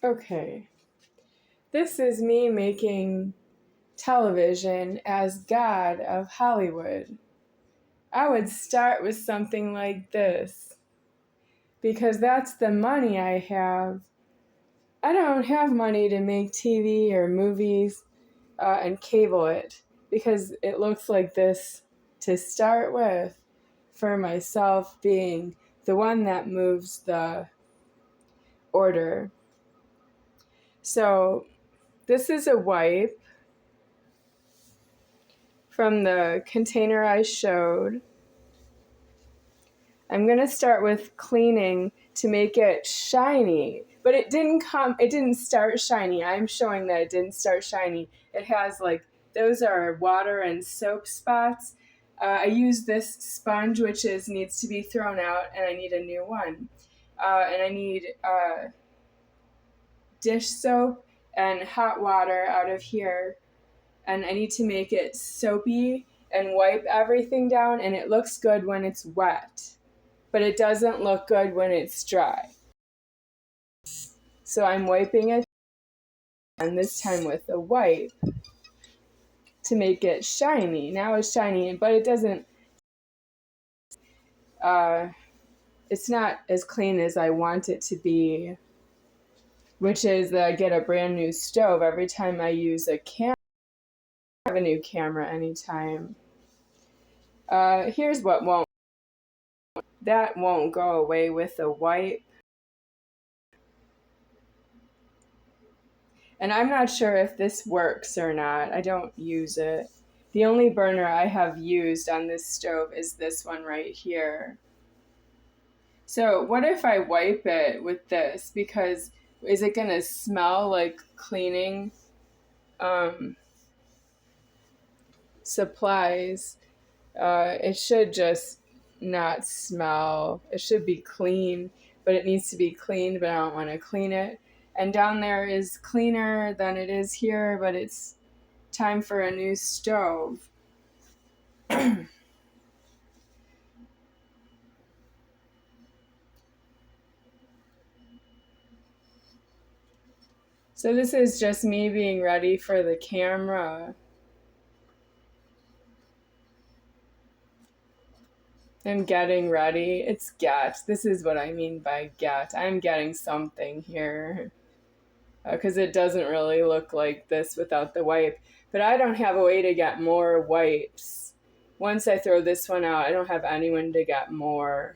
Okay, this is me making television as God of Hollywood. I would start with something like this because that's the money I have. I don't have money to make TV or movies and cable it because it looks like this to start with, for myself being the one that moves the order. So this is a wipe from the container I showed. I'm going to start with cleaning to make it shiny, but it didn't start shiny. I'm showing that it didn't start shiny. It has those are water and soap spots. I use this sponge, which needs to be thrown out, and I need a new one. And I need dish soap and hot water out of here. And I need to make it soapy and wipe everything down, and it looks good when it's wet, but it doesn't look good when it's dry. So I'm wiping it, and this time with a wipe to make it shiny. Now it's shiny, but it doesn't, it's not as clean as I want it to be, which is that I get a brand new stove every time I use a camera. I have a new camera anytime. Here's what won't. That won't go away with a wipe. And I'm not sure if this works or not. I don't use it. The only burner I have used on this stove is this one right here. So what if I wipe it with this? Because is it going to smell like cleaning supplies? It should just not smell. It should be clean, but it needs to be cleaned, but I don't want to clean it. And down there is cleaner than it is here, but it's time for a new stove. So this is just me being ready for the camera. I'm getting ready. It's get. This is what I mean by get. I'm getting something here. Because it doesn't really look like this without the wipe. But I don't have a way to get more wipes. Once I throw this one out, I don't have anyone to get more.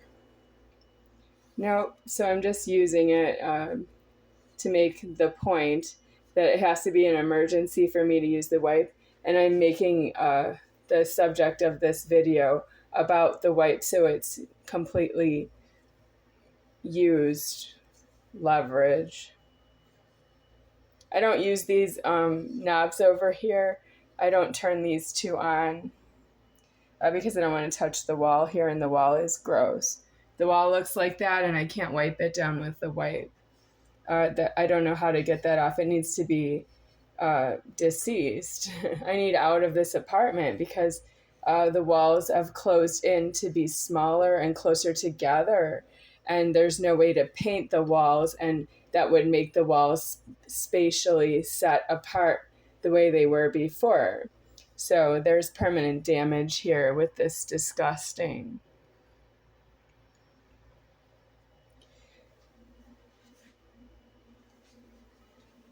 Nope. So I'm just using it to make the point that it has to be an emergency for me to use the wipe. And I'm making the subject of this video about the wipe so it's completely used leverage. I don't use these knobs over here. I don't turn these two on because I don't want to touch the wall here, and the wall is gross. The wall looks like that, and I can't wipe it down with the wipe. I don't know how to get that off. It needs to be deceased. I need out of this apartment because the walls have closed in to be smaller and closer together, and there's no way to paint the walls, and that would make the walls spatially set apart the way they were before. So there's permanent damage here with this disgusting.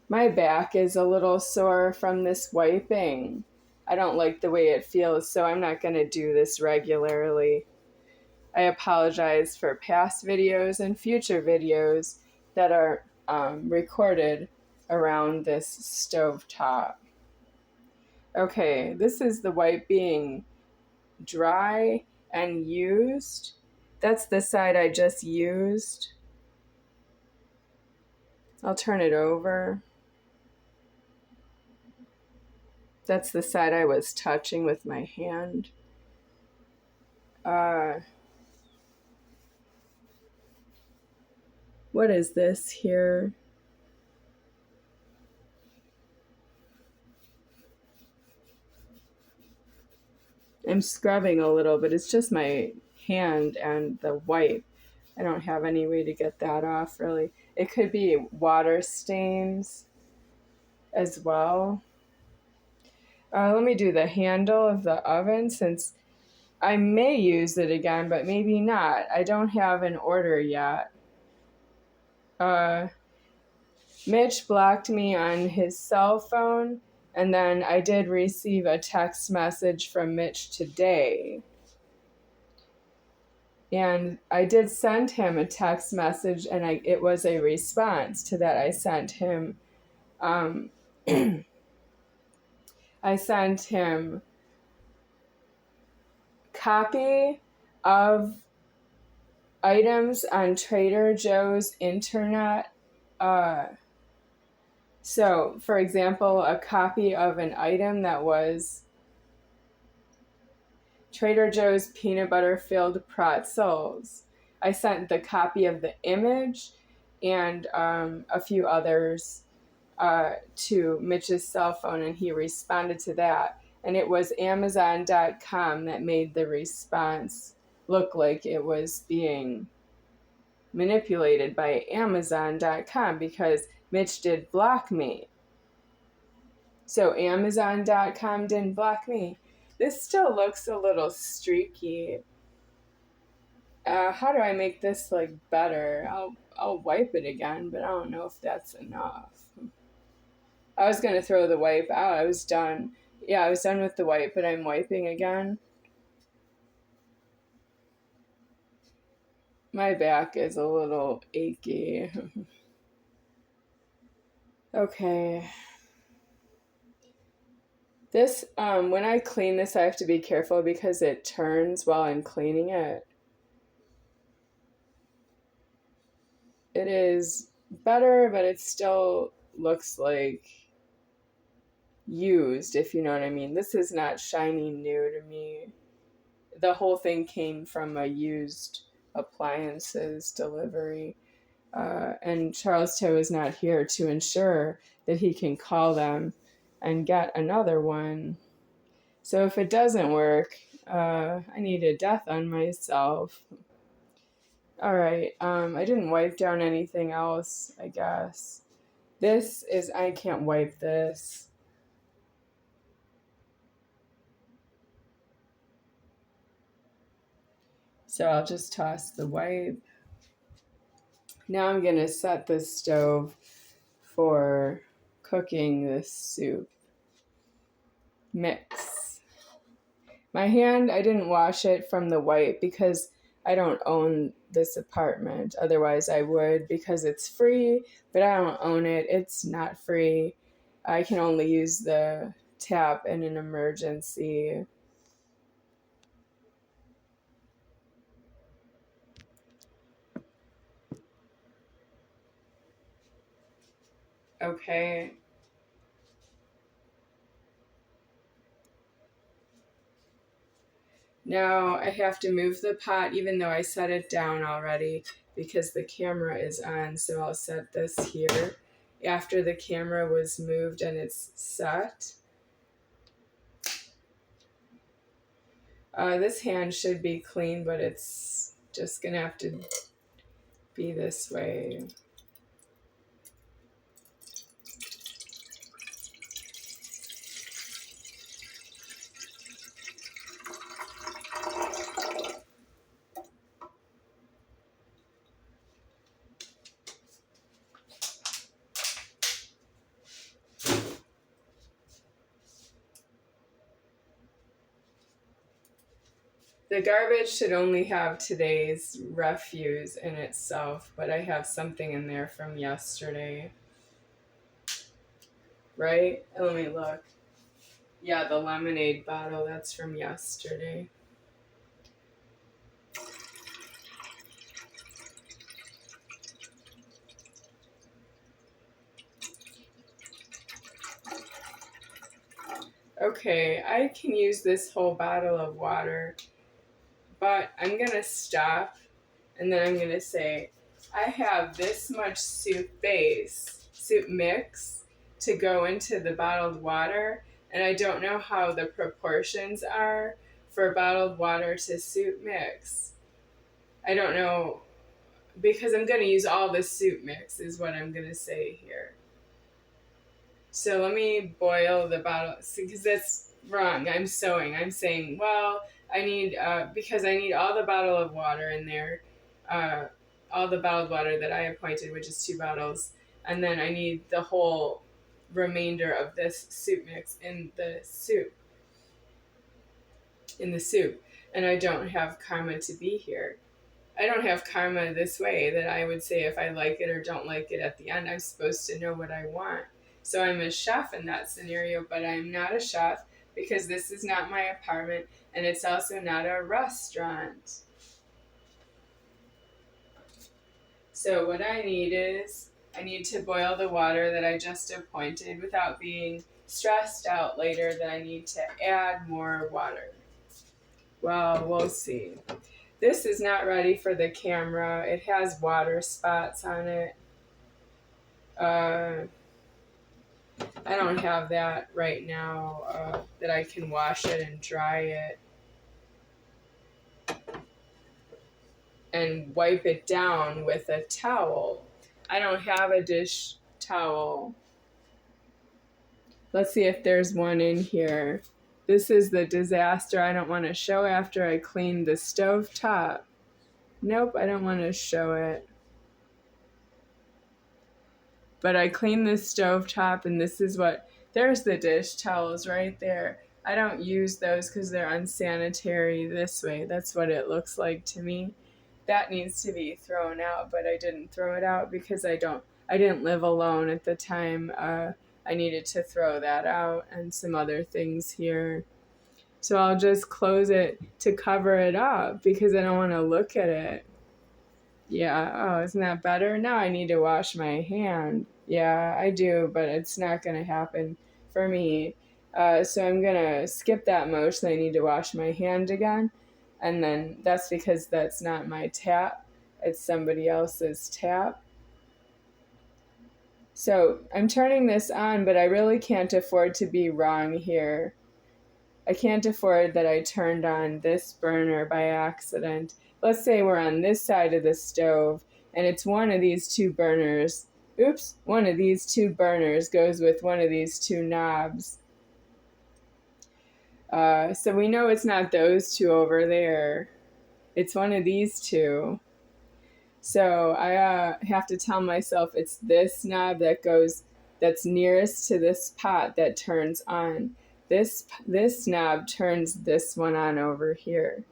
My back is a little sore from this wiping. I don't like the way it feels, so I'm not going to do this regularly. I apologize for past videos and future videos that are recorded around this stove top. Okay, this is the wipe being dry and used. That's the side I just used. I'll turn it over. That's the side I was touching with my hand. What is this here? I'm scrubbing a little, but it's just my hand and the wipe. I don't have any way to get that off, really. It could be water stains as well. Let me do the handle of the oven since I may use it again, but maybe not. I don't have an order yet. Mitch blocked me on his cell phone, and then I did receive a text message from Mitch today. And I did send him a text message, and it was a response to that. I sent him I sent him copy of items on Trader Joe's internet. So, for example, a copy of an item that was Trader Joe's peanut butter filled pretzels. I sent the copy of the image and a few others to Mitch's cell phone, and he responded to that. And it was Amazon.com that made the response look like it was being manipulated by Amazon.com because Mitch did block me. So Amazon.com didn't block me. This still looks a little streaky. How do I make this like better? I'll wipe it again, but I don't know if that's enough. I was gonna throw the wipe out. I was done. Yeah, I was done with the wipe, but I'm wiping again. My back is a little achy. Okay. This, when I clean this, I have to be careful because it turns while I'm cleaning it. It is better, but it still looks like used, if you know what I mean. This is not shiny new to me. The whole thing came from a used appliances delivery. And Charles Toe is not here to ensure that he can call them and get another one. So if it doesn't work, I need a death on myself. All right, I didn't wipe down anything else, I guess. This is, I can't wipe this. So I'll just toss the wipe. Now I'm gonna set the stove for cooking this soup mix. My hand, I didn't wash it from the wipe because I don't own this apartment. Otherwise I would because it's free, but I don't own it. It's not free. I can only use the tap in an emergency. Okay. Now I have to move the pot even though I set it down already because the camera is on, so I'll set this here. After the camera was moved and it's set. This hand should be clean, but it's just gonna have to be this way. The garbage should only have today's refuse in itself, but I have something in there from yesterday. Right? Let me look. Yeah, the lemonade bottle, that's from yesterday. Okay, I can use this whole bottle of water, but I'm going to stop and then I'm going to say, I have this much soup base, soup mix to go into the bottled water, and I don't know how the proportions are for bottled water to soup mix. I don't know because I'm going to use all the soup mix is what I'm going to say here. So let me boil the bottle, because that's wrong. I'm saying, well, I need, because I need all the bottle of water in there, all the bottled water that I appointed, which is 2 bottles, and then I need the whole remainder of this soup mix in the soup. And I don't have karma to be here. I don't have karma this way that I would say if I like it or don't like it at the end. I'm supposed to know what I want. So I'm a chef in that scenario, but I'm not a chef because this is not my apartment and it's also not a restaurant. So what I need is, I need to boil the water that I just appointed without being stressed out later that I need to add more water. Well, we'll see. This is not ready for the camera. It has water spots on it. I don't have that right now that I can wash it and dry it and wipe it down with a towel. I don't have a dish towel. Let's see if there's one in here. This is the disaster I don't want to show after I clean the stove top. Nope, I don't want to show it. But I cleaned the stove top, and this is what, there's the dish towels right there. I don't use those because they're unsanitary this way. That's what it looks like to me. That needs to be thrown out, but I didn't throw it out because I didn't live alone at the time. I needed to throw that out and some other things here. So I'll just close it to cover it up because I don't want to look at it. Yeah, oh, isn't that better? Now I need to wash my hand. Yeah, I do, but it's not going to happen for me. So I'm going to skip that motion. I need to wash my hand again. And then that's because that's not my tap. It's somebody else's tap. So I'm turning this on, but I really can't afford to be wrong here. I can't afford that I turned on this burner by accident. Let's say we're on this side of the stove, and it's one of these 2 burners. Oops, one of these 2 burners goes with one of these 2 knobs. So we know it's not those 2 over there. It's one of these 2. So I have to tell myself it's this knob that's nearest to this pot that turns on. This knob turns this one on over here.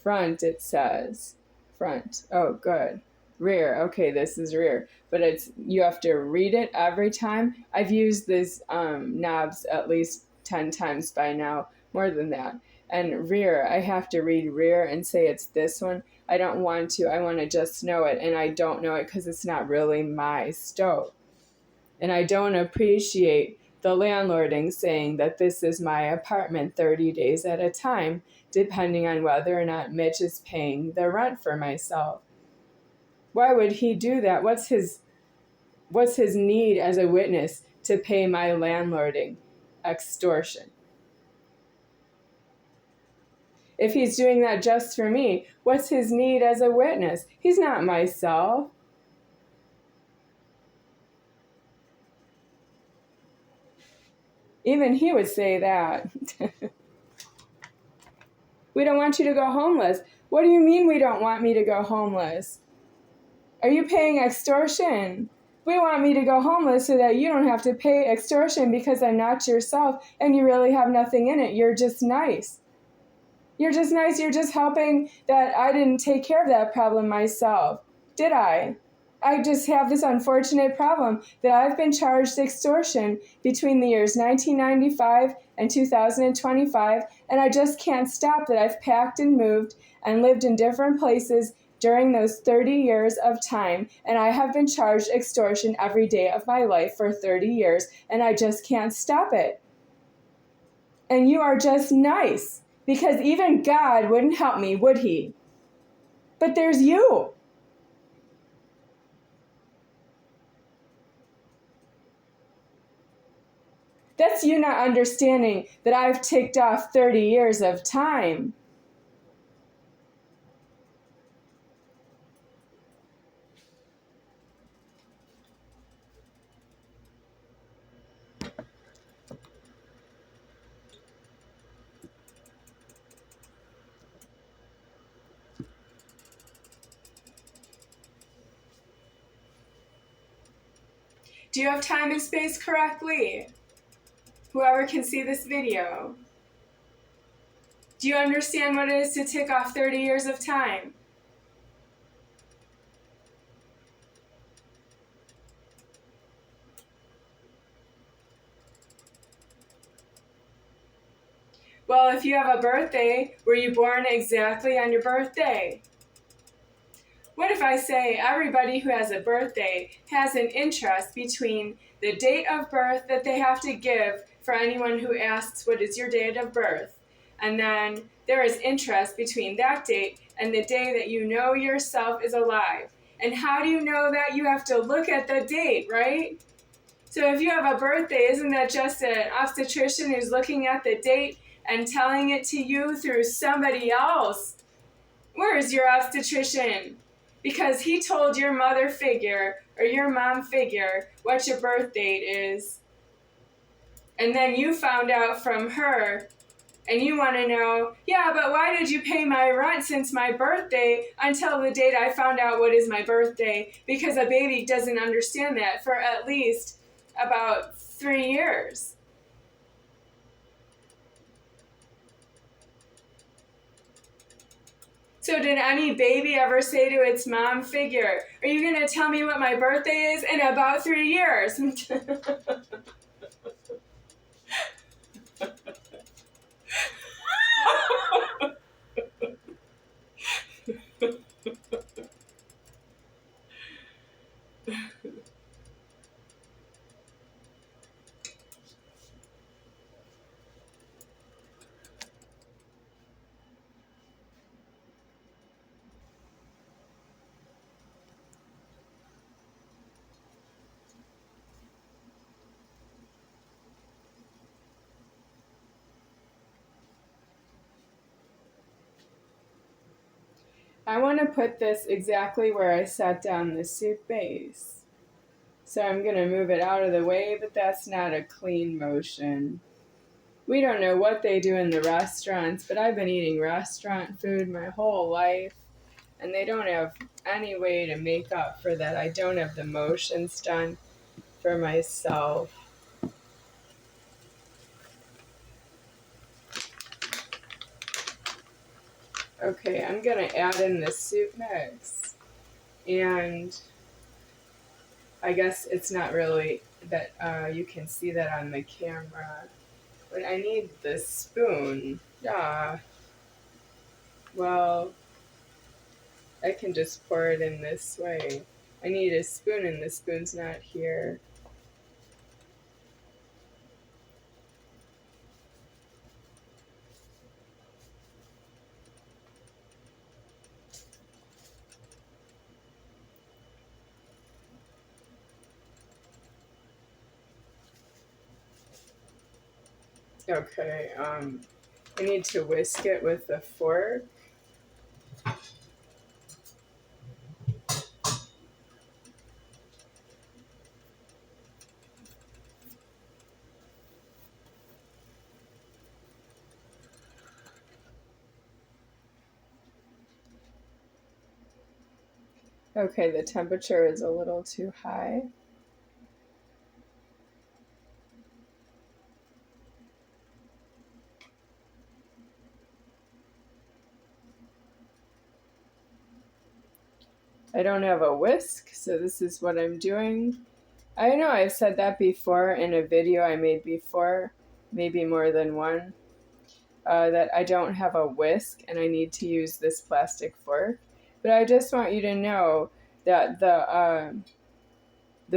Front, it says. Front. Oh, good. Rear. Okay, this is rear. But you have to read it every time. I've used these knobs at least 10 times by now, more than that. And rear, I have to read rear and say it's this one. I don't want to. I want to just know it, and I don't know it because it's not really my stove. And I don't appreciate the landlording saying that this is my apartment 30 days at a time, depending on whether or not Mitch is paying the rent for myself. Why would he do that? What's his need as a witness to pay my landlording? Extortion. If he's doing that just for me, what's his need as a witness? He's not myself. Even he would say that. We don't want you to go homeless. What do you mean we don't want me to go homeless? Are you paying extortion? We want me to go homeless so that you don't have to pay extortion because I'm not yourself and you really have nothing in it. You're just nice. You're just nice. You're just helping that I didn't take care of that problem myself. Did I? I just have this unfortunate problem that I've been charged extortion between the years 1995 and 2025, and I just can't stop that I've packed and moved and lived in different places during those 30 years of time, and I have been charged extortion every day of my life for 30 years, and I just can't stop it. And you are just nice, because even God wouldn't help me, would he? But there's you. That's you not understanding that I've ticked off 30 years of time. Do you have time and space correctly? Whoever can see this video. Do you understand what it is to tick off 30 years of time? Well, if you have a birthday, were you born exactly on your birthday? What if I say everybody who has a birthday has an interest between the date of birth that they have to give for anyone who asks what is your date of birth, and then there is interest between that date and the day that you know yourself is alive. And how do you know that? You have to look at the date, right? So if you have a birthday, isn't that just an obstetrician who's looking at the date and telling it to you through somebody else? Where is your obstetrician? Because he told your mother figure or your mom figure what your birth date is. And then you found out from her and you want to know, yeah, but why did you pay my rent since my birthday until the date I found out what is my birthday? Because a baby doesn't understand that for at least about 3 years. So did any baby ever say to its mom figure, are you going to tell me what my birthday is in about 3 years? I want to put this exactly where I set down the soup base. So I'm going to move it out of the way, but that's not a clean motion. We don't know what they do in the restaurants, but I've been eating restaurant food my whole life, and they don't have any way to make up for that. I don't have the motions done for myself. Okay, I'm going to add in the soup mix, and I guess it's not really that you can see that on the camera, but I need the spoon. Yeah. Well, I can just pour it in this way. I need a spoon, and the spoon's not here. Okay, I need to whisk it with a fork. Okay, the temperature is a little too high. I don't have a whisk, so this is what I'm doing. I know I've said that before in a video I made before, maybe more than one, that I don't have a whisk and I need to use this plastic fork. But I just want you to know that the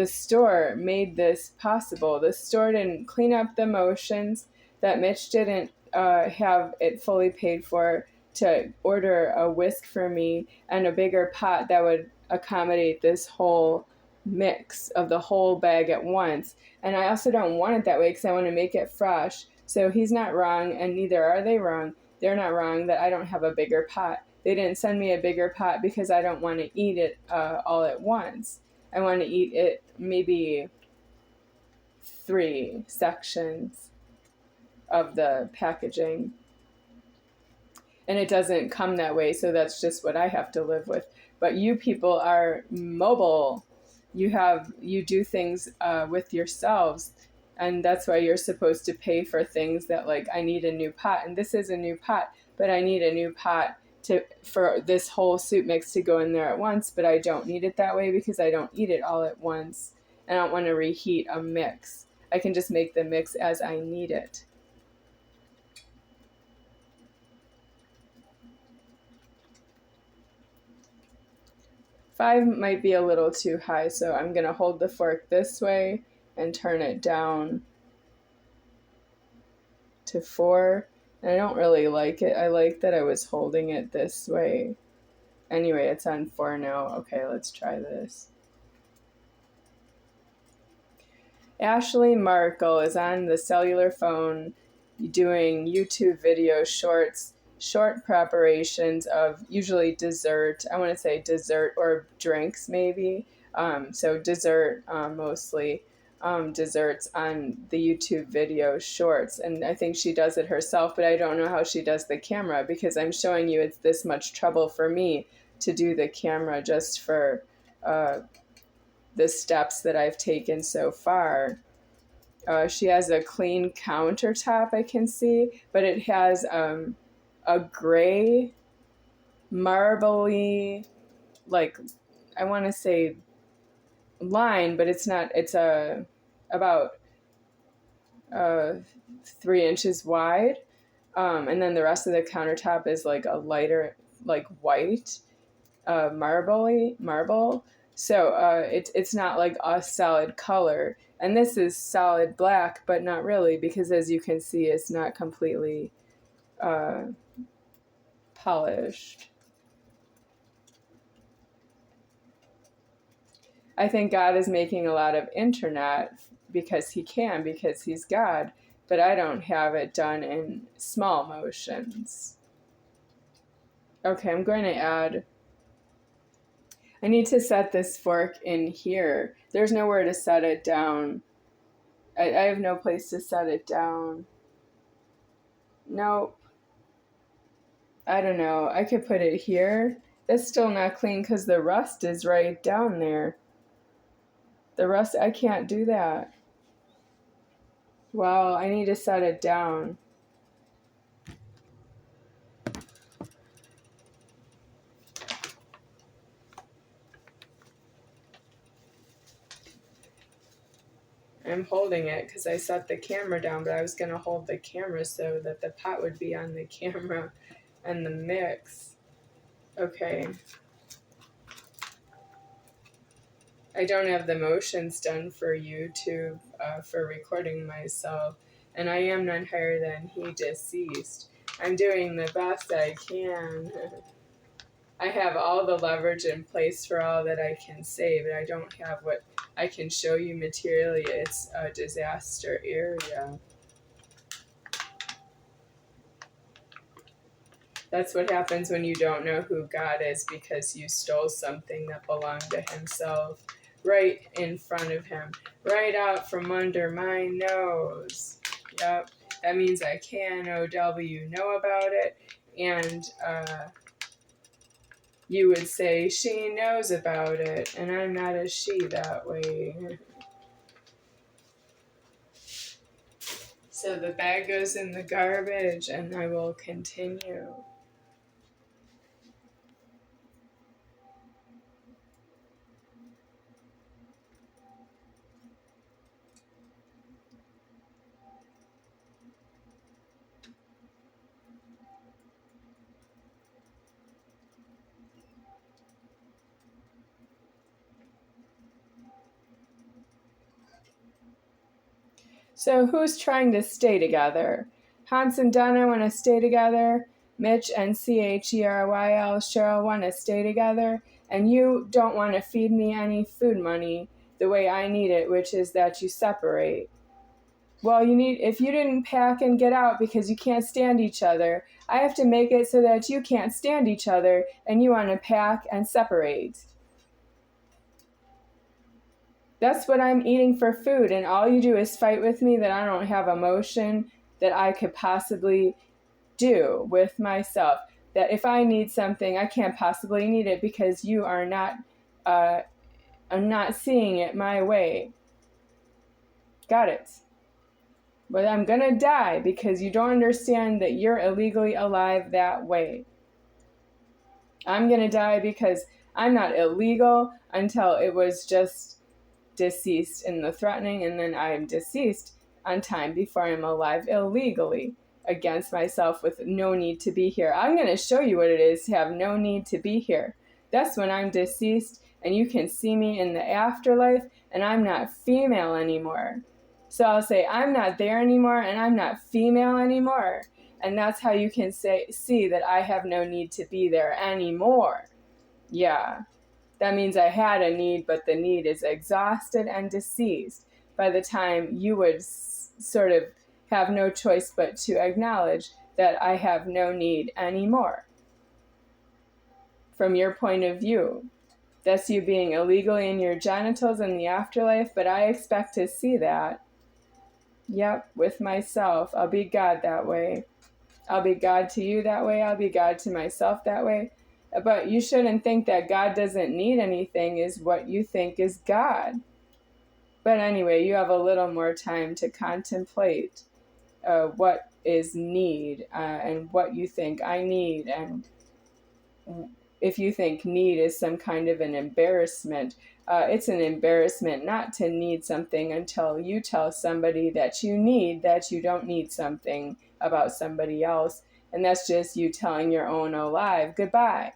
store made this possible. The store didn't clean up the motions, that Mitch didn't have it fully paid for to order a whisk for me and a bigger pot that would accommodate this whole mix of the whole bag at once. And I also don't want it that way because I want to make it fresh. So he's not wrong, and neither are they wrong. They're not wrong that I don't have a bigger pot. They didn't send me a bigger pot because I don't want to eat it all at once. I want to eat it maybe 3 sections of the packaging. And it doesn't come that way, so that's just what I have to live with. But you people are mobile. you do things with yourselves, and that's why you're supposed to pay for things that, like, I need a new pot, and this is a new pot, but I need a new pot for this whole soup mix to go in there at once, but I don't need it that way because I don't eat it all at once. I don't want to reheat a mix. I can just make the mix as I need it. Five might be a little too high, so I'm going to hold the fork this way and turn it down to 4. And I don't really like it. I like that I was holding it this way. Anyway, it's on 4 now. Okay, let's try this. Ashley Markle is on the cellular phone doing YouTube video shorts, short preparations of usually dessert. I want to say dessert or drinks maybe. So dessert mostly. Desserts on the YouTube video shorts, and I think she does it herself, but I don't know how she does the camera because I'm showing you it's this much trouble for me to do the camera just for the steps that I've taken so far. She has a clean countertop, I can see, but it has a gray, marbly, like, I want to say line, but it's not. It's about 3 inches wide, and then the rest of the countertop is like a lighter, like white, marble. So it's not like a solid color, and this is solid black, but not really, because as you can see, it's not completely polished. I think God is making a lot of internet because he can, because he's God, but I don't have it done in small motions. Okay, I'm going to add, I need to set this fork in here. There's nowhere to set it down. I have no place to set it down. Nope. I don't know. I could put it here. That's still not clean because the rust is right down there. The rust, I can't do that. Wow, I need to set it down. I'm holding it because I set the camera down, but I was going to hold the camera so that the pot would be on the camera and the mix. Okay. I don't have the motions done for YouTube for recording myself, and I am none higher than he deceased. I'm doing the best I can. I have all the leverage in place for all that I can say, but I don't have what I can show you materially. It's a disaster area. That's what happens when you don't know who God is, because you stole something that belonged to himself right in front of him, right out from under my nose. Yep, that means I K-N-O-W know about it, and you would say she knows about it, and I'm not a she that way. So the bag goes in the garbage, and I will continue. So who's trying to stay together? Hans and Donna want to stay together. Mitch and CHERYL, Sheryl, want to stay together. And you don't want to feed me any food money the way I need it, which is that you separate. Well, if you didn't pack and get out because you can't stand each other, I have to make it so that you can't stand each other and you want to pack and separate. That's what I'm eating for food, and all you do is fight with me that I don't have emotion that I could possibly do with myself. That if I need something, I can't possibly need it because you are not I'm not seeing it my way. Got it. But I'm gonna die because you don't understand that you're illegally alive that way. I'm gonna die because I'm not illegal until it was just deceased in the threatening, and then I'm deceased on time before I'm alive illegally against myself with no need to be here. I'm going to show you what it is to have no need to be here. That's when I'm deceased and you can see me in the afterlife and I'm not female anymore. So I'll say I'm not there anymore and I'm not female anymore. And that's how you can see that I have no need to be there anymore. Yeah. That means I had a need, but the need is exhausted and deceased by the time you would sort of have no choice but to acknowledge that I have no need anymore. From your point of view, that's you being illegally in your genitals in the afterlife, but I expect to see that. Yep, with myself. I'll be God that way. I'll be God to you that way. I'll be God to myself that way. But you shouldn't think that God doesn't need anything is what you think is God. But anyway, you have a little more time to contemplate what is need and what you think I need. And if you think need is some kind of an embarrassment, it's an embarrassment not to need something until you tell somebody that you don't need something about somebody else. And that's just you telling your own alive goodbye.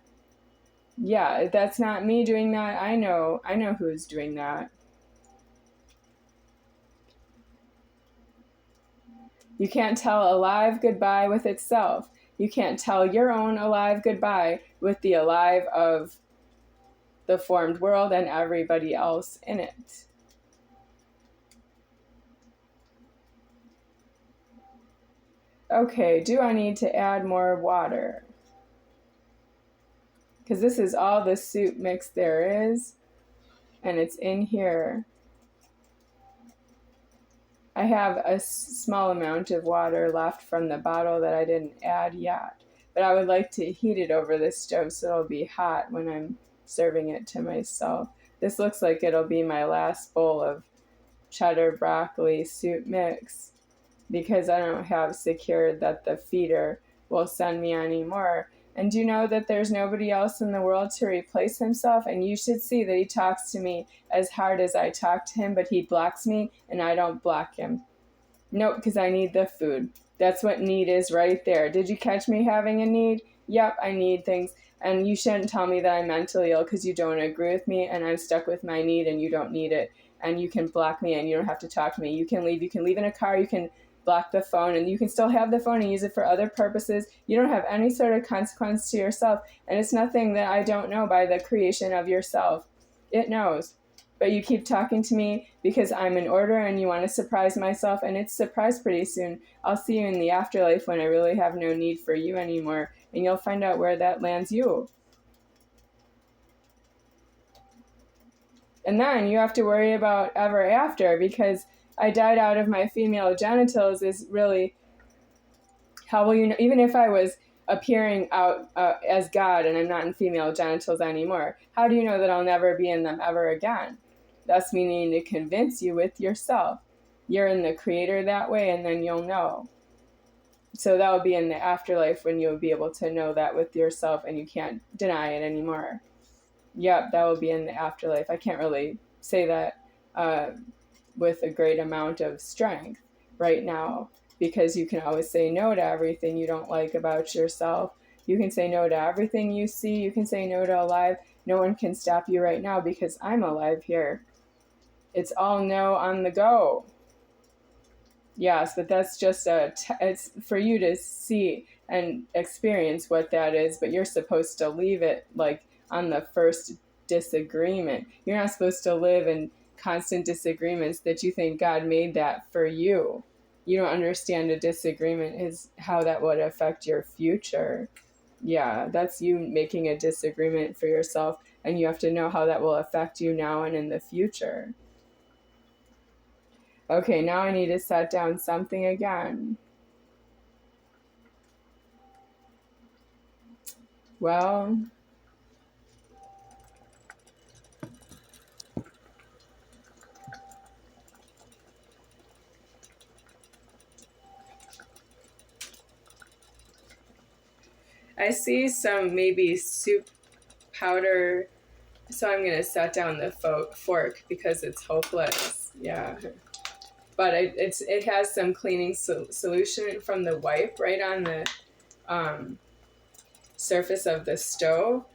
Yeah, that's not me doing that. I know who's doing that. You can't tell alive goodbye with itself. You can't tell your own alive goodbye with the alive of the formed world and everybody else in it. Okay, do I need to add more water? Because this is all the soup mix there is, and it's in here. I have a small amount of water left from the bottle that I didn't add yet, but I would like to heat it over the stove so it'll be hot when I'm serving it to myself. This looks like it'll be my last bowl of cheddar broccoli soup mix because I don't have secured that the feeder will send me any more. And do you know that there's nobody else in the world to replace himself? And you should see that he talks to me as hard as I talk to him, but he blocks me and I don't block him. Nope, because I need the food. That's what need is right there. Did you catch me having a need? Yep, I need things. And you shouldn't tell me that I'm mentally ill because you don't agree with me and I'm stuck with my need and you don't need it. And you can block me and you don't have to talk to me. You can leave in a car, you can block the phone, and you can still have the phone and use it for other purposes. You don't have any sort of consequence to yourself, and it's nothing that I don't know by the creation of yourself. It knows. But you keep talking to me because I'm in order and you want to surprise myself, and it's surprise pretty soon. I'll see you in the afterlife when I really have no need for you anymore, and you'll find out where that lands you. And then you have to worry about ever after, because I died out of my female genitals is really, how will you know, even if I was appearing out as God and I'm not in female genitals anymore, how do you know that I'll never be in them ever again? That's me needing to convince you with yourself. You're in the creator that way, and then you'll know. So that will be in the afterlife when you'll be able to know that with yourself and you can't deny it anymore. Yep, that will be in the afterlife. I can't really say that with a great amount of strength right now, because you can always say no to everything you don't like about yourself. You can say no to everything you see. You can say no to alive. No one can stop you right now because I'm alive here. It's all no on the go. Yes, but that's just it's for you to see and experience what that is, but you're supposed to leave it like on the first disagreement. You're not supposed to live in constant disagreements that you think God made that for you. You don't understand a disagreement is how that would affect your future. Yeah, that's you making a disagreement for yourself, and you have to know how that will affect you now and in the future. Okay, now I need to set down something again. Well, I see some maybe soup powder, so I'm going to set down the fork because it's hopeless. Yeah. But it has some cleaning solution from the wipe right on the surface of the stove.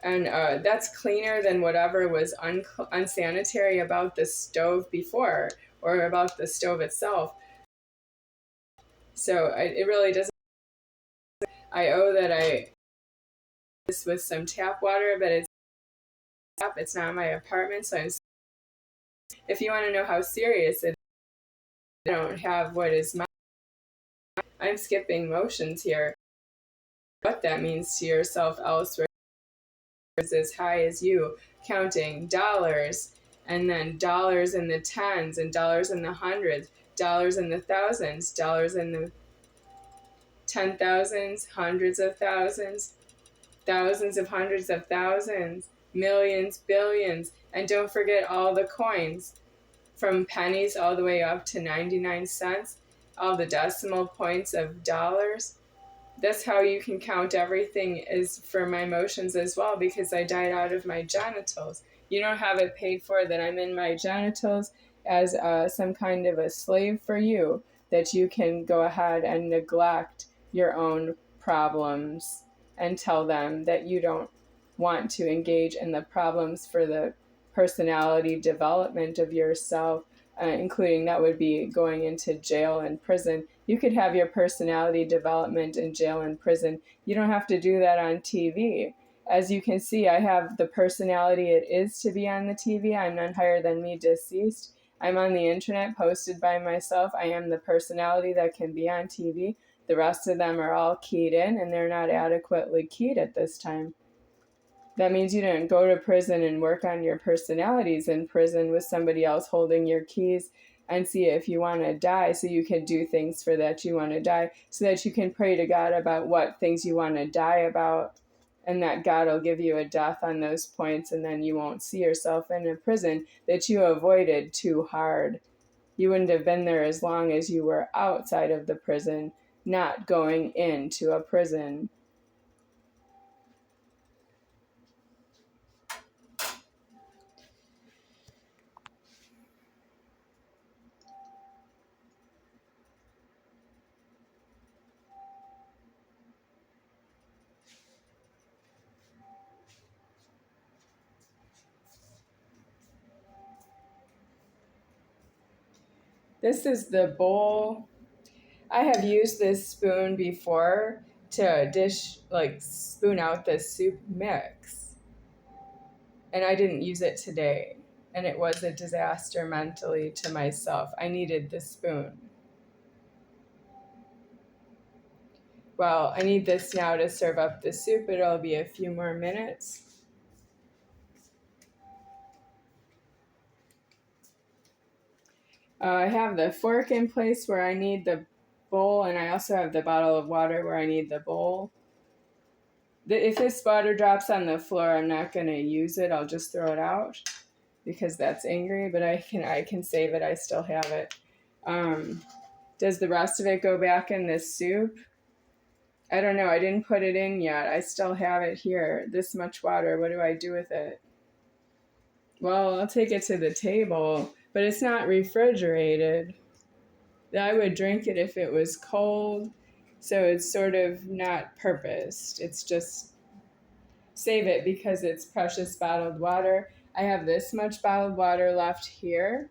And that's cleaner than whatever was unsanitary about the stove before or about the stove itself. So it really doesn't. I owe that I this with some tap water, but it's not my apartment. So if you want to know how serious it is, I don't have what is mine. I'm skipping motions here. What that means to yourself elsewhere is as high as you, counting dollars, and then dollars in the tens, and dollars in the hundreds, dollars in the thousands, dollars in the 10,000s, hundreds of thousands, thousands of hundreds of thousands, millions, billions, and don't forget all the coins, from pennies all the way up to 99 cents, all the decimal points of dollars. That's how you can count everything is for my emotions as well, because I died out of my genitals. You don't have it paid for that I'm in my genitals as some kind of a slave for you, that you can go ahead and neglect your own problems and tell them that you don't want to engage in the problems for the personality development of yourself, including that would be going into jail and prison. You could have your personality development in jail and prison. You don't have to do that on TV. As you can see, I have the personality it is to be on the TV. I'm none higher than me, deceased. I'm on the internet, posted by myself. I am the personality that can be on TV. The rest of them are all keyed in, and they're not adequately keyed at this time. That means you didn't go to prison and work on your personalities in prison with somebody else holding your keys and see if you want to die, so you can do things for that you want to die, so that you can pray to God about what things you want to die about, and that God will give you a death on those points, and then you won't see yourself in a prison that you avoided too hard. You wouldn't have been there as long as you were outside of the prison, not going into a prison. This is the bowl. I have used this spoon before to spoon out the soup mix. And I didn't use it today. And it was a disaster mentally to myself. I needed the spoon. Well, I need this now to serve up the soup. It'll be a few more minutes. I have the fork in place where I need the bowl, and I also have the bottle of water where I need the bowl. If this water drops on the floor, I'm not going to use it. I'll just throw it out because that's angry, but I can save it. I still have it. Does the rest of it go back in this soup? I don't know. I didn't put it in yet. I still have it here. This much water. What do I do with it? Well, I'll take it to the table, but it's not refrigerated. I would drink it if it was cold, so it's sort of not purposed. It's just save it because it's precious bottled water. I have this much bottled water left here.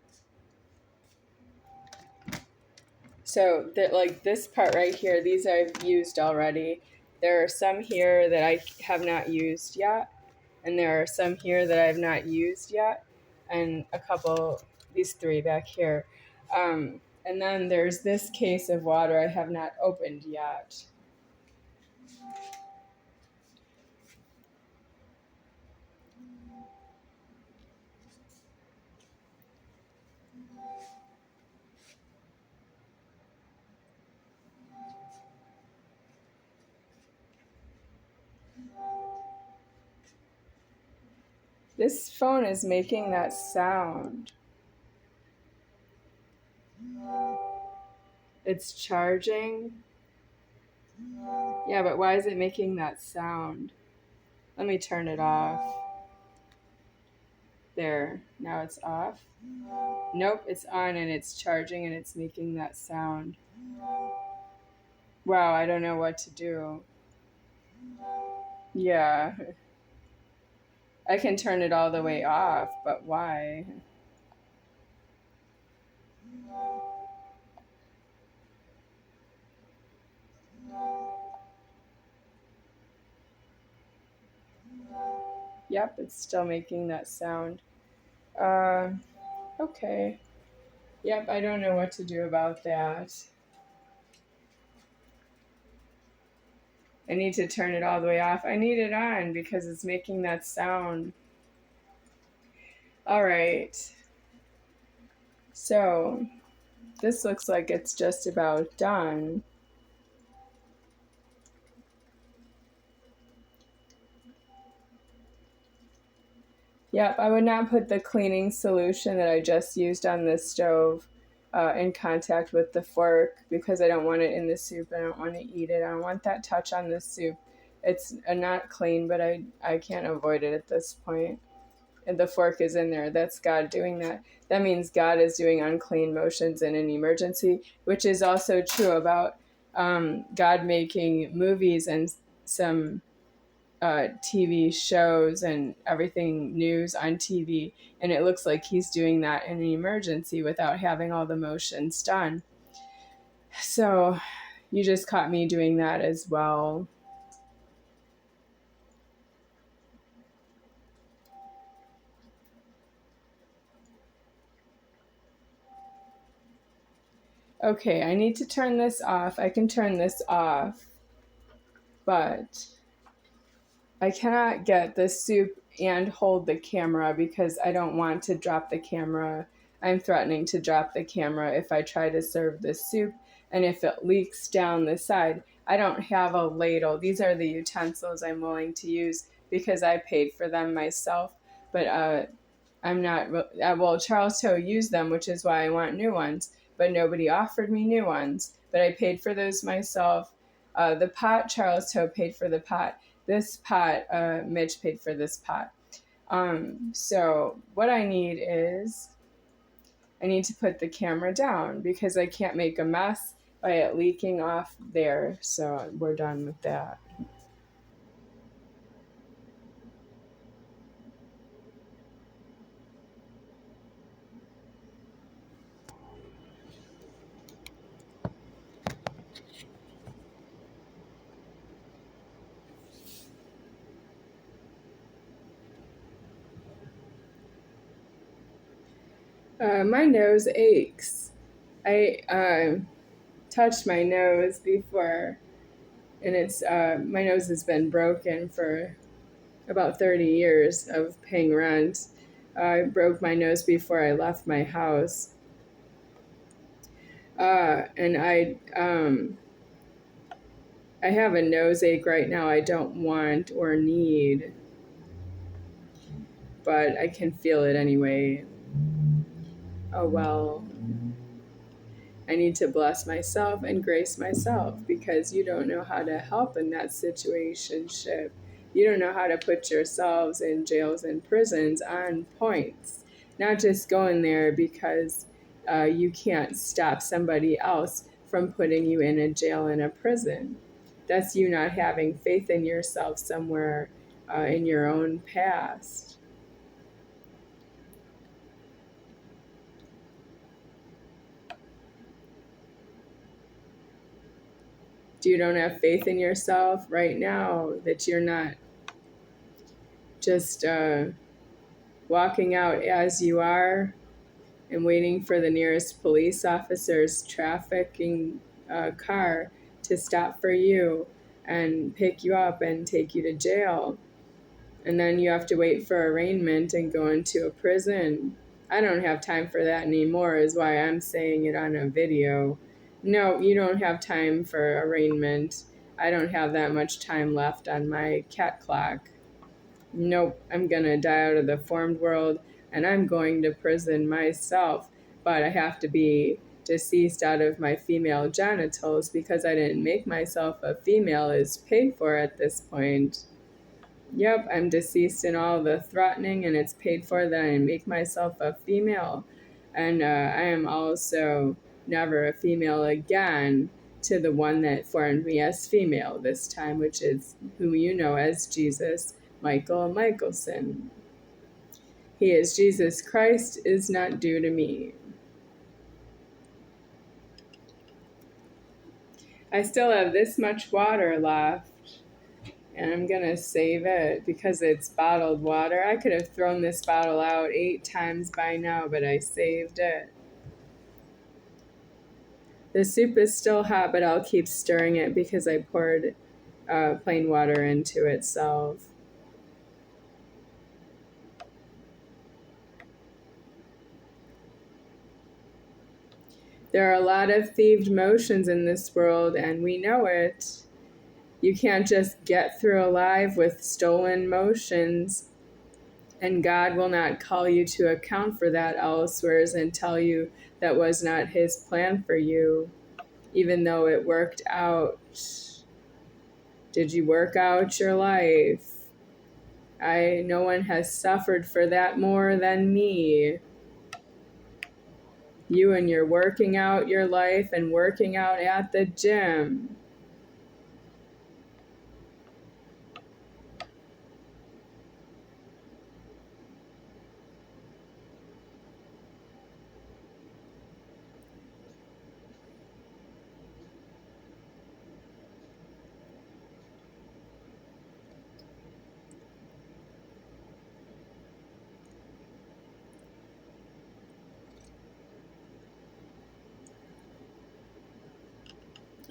So that, like this part right here, these I've used already. There are some here that I have not used yet, and there are some here that I have not used yet, and a couple, these three back here. And then there's this case of water I have not opened yet. This phone is making that sound. It's charging. Yeah, but why is it making that sound? Let me turn it off. There, now it's off. Nope, it's on and it's charging and it's making that sound. Wow, I don't know what to do. Yeah, I can turn it all the way off, but why? Yep, it's still making that sound. Uh, okay. Yep, I don't know what to do about that. I need to turn it all the way off. I need it on because it's making that sound. All right. So this looks like it's just about done. Yep, I would not put the cleaning solution that I just used on this stove in contact with the fork because I don't want it in the soup. I don't want to eat it. I don't want that touch on the soup. It's not clean, but I can't avoid it at this point. And the fork is in there. That's God doing that. That means God is doing unclean motions in an emergency, which is also true about God making movies and some TV shows and everything news on TV. And it looks like he's doing that in an emergency without having all the motions done. So you just caught me doing that as well. Okay, I need to turn this off. I can turn this off, but I cannot get the soup and hold the camera because I don't want to drop the camera. I'm threatening to drop the camera if I try to serve the soup and if it leaks down the side. I don't have a ladle. These are the utensils I'm willing to use because I paid for them myself. But I'm not, well, Charles Toe used them, which is why I want new ones. But nobody offered me new ones. But I paid for those myself. The pot, Charles Toe paid for the pot. This pot, Mitch paid for this pot. So what I need is I need to put the camera down because I can't make a mess by it leaking off there. So we're done with that. My nose aches. I touched my nose before, and it's my nose has been broken for about 30 years of paying rent. I broke my nose before I left my house, and I have a nose ache right now. I don't want or need, but I can feel it anyway. Oh well. I need to bless myself and grace myself because you don't know how to help in that situationship. You don't know how to put yourselves in jails and prisons on points, not just going there because you can't stop somebody else from putting you in a jail and a prison. That's you not having faith in yourself somewhere in your own past. You don't have faith in yourself right now that you're not just walking out as you are and waiting for the nearest police officer's trafficking car to stop for you and pick you up and take you to jail. And then you have to wait for arraignment and go into a prison. I don't have time for that anymore, is why I'm saying it on a video. No, you don't have time for arraignment. I don't have that much time left on my cat clock. Nope, I'm gonna die out of the formed world and I'm going to prison myself. But I have to be deceased out of my female genitals because I didn't make myself a female is paid for at this point. Yep, I'm deceased in all the threatening, and it's paid for that I make myself a female. And I am also never a female again to the one that formed me as female this time, which is who you know as Jesus, Michael Michelson. He is Jesus Christ is not due to me. I still have this much water left. And I'm going to save it because it's bottled water. I could have thrown this bottle out 8 times by now, but I saved it. The soup is still hot, but I'll keep stirring it because I poured plain water into itself. There are a lot of thieved motions in this world, and we know it. You can't just get through alive with stolen motions, and God will not call you to account for that elsewhere and tell you that was not His plan for you, even though it worked out. Did you work out your life? No one has suffered for that more than me. You and your working out your life and working out at the gym.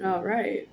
All right.